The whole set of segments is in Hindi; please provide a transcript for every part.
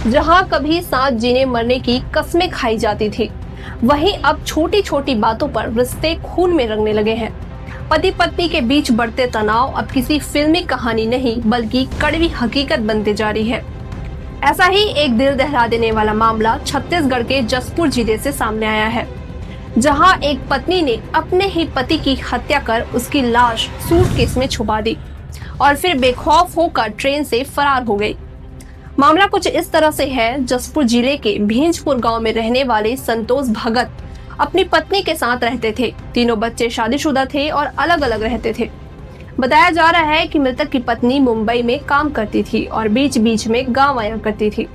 जहां कभी साथ जीने मरने की कस्में खाई जाती थी, वहीं अब छोटी छोटी बातों पर रिश्ते खून में रंगने लगे हैं। पति पत्नी के बीच बढ़ते तनाव अब किसी फिल्मी कहानी नहीं बल्कि कड़वी हकीकत बनते जा रही है। ऐसा ही एक दिल दहला देने वाला मामला छत्तीसगढ़ के जसपुर जिले से सामने आया है, जहां एक पत्नी ने अपने ही पति की हत्या कर उसकी लाश सूटकेस में छुपा दी और फिर बेखौफ होकर ट्रेन से फरार हो गई। मामला कुछ इस तरह से है। जसपुर जिले के भींजपुर गांव में रहने वाले संतोष भगत अपनी पत्नी के साथ रहते थे। तीनों बच्चे शादीशुदा थे और अलग अलग रहते थे। बताया जा रहा है कि मृतक की पत्नी मुंबई में काम करती थी और बीच बीच में गांव आया करती थी।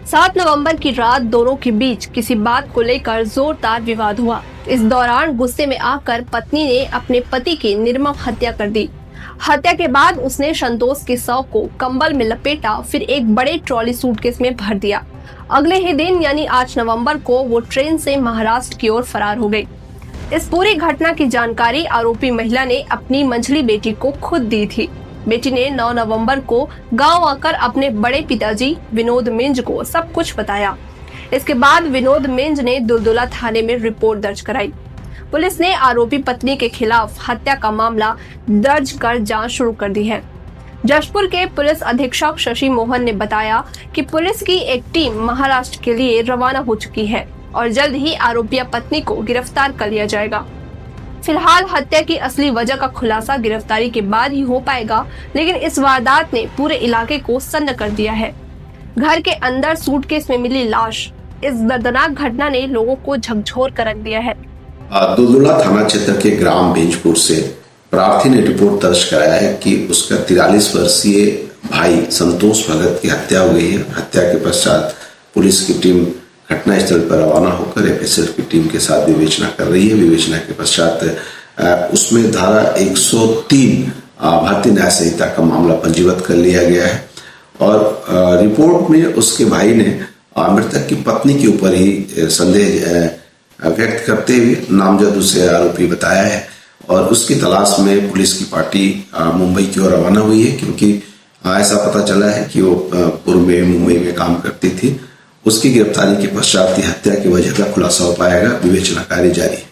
7 नवंबर की रात दोनों के बीच किसी बात को लेकर जोरदार विवाद हुआ। इस दौरान गुस्से में आकर पत्नी ने अपने पति की निर्मम हत्या कर दी। हत्या के बाद उसने संतोष के शव को कंबल में लपेटा, फिर एक बड़े ट्रॉली सूटकेस में भर दिया। अगले ही दिन यानी 8 नवंबर को वो ट्रेन से महाराष्ट्र की ओर फरार हो गई। इस पूरी घटना की जानकारी आरोपी महिला ने अपनी मंझली बेटी को खुद दी थी। बेटी ने 9 नवंबर को गांव आकर अपने बड़े पिताजी विनोद मिंज को सब कुछ बताया। इसके बाद विनोद मिंज ने दुलदुला थाने में रिपोर्ट दर्ज कराई। पुलिस ने आरोपी पत्नी के खिलाफ हत्या का मामला दर्ज कर जांच शुरू कर दी है। जशपुर के पुलिस अधीक्षक शशि मोहन ने बताया कि पुलिस की एक टीम महाराष्ट्र के लिए रवाना हो चुकी है और जल्द ही आरोपी पत्नी को गिरफ्तार कर लिया जाएगा। फिलहाल हत्या की असली वजह का खुलासा गिरफ्तारी के बाद ही हो पाएगा, लेकिन इस वारदात ने पूरे इलाके को सन्न कर दिया है। घर के अंदर सूटकेस में मिली लाश, इस दर्दनाक घटना ने लोगों को झकझोर कर रख दिया है। दुलदुला थाना क्षेत्र के ग्राम भींजपुर से प्रार्थी ने रिपोर्ट दर्ज कराया है कि उसका 43 वर्षीय भाई संतोष भगत की हत्या हो गई है। हत्या के पश्चात पुलिस की टीम घटनास्थल पर रवाना होकर एफएसएल की टीम के साथ विवेचना कर रही है। विवेचना के पश्चात उसमें धारा 103 भारतीय न्याय संहिता का मामला पंजीबद्ध कर लिया गया है और रिपोर्ट में उसके भाई ने मृतक की पत्नी के ऊपर ही संदेह व्यक्त करते हुए नामजद उसे आरोपी बताया है और उसकी तलाश में पुलिस की पार्टी मुंबई की ओर रवाना हुई है, क्योंकि ऐसा पता चला है कि वो पूर्व में मुंबई में काम करती थी। उसकी गिरफ्तारी के पश्चात हत्या की वजह का खुलासा हो पाएगा। विवेचना कार्य जारी है।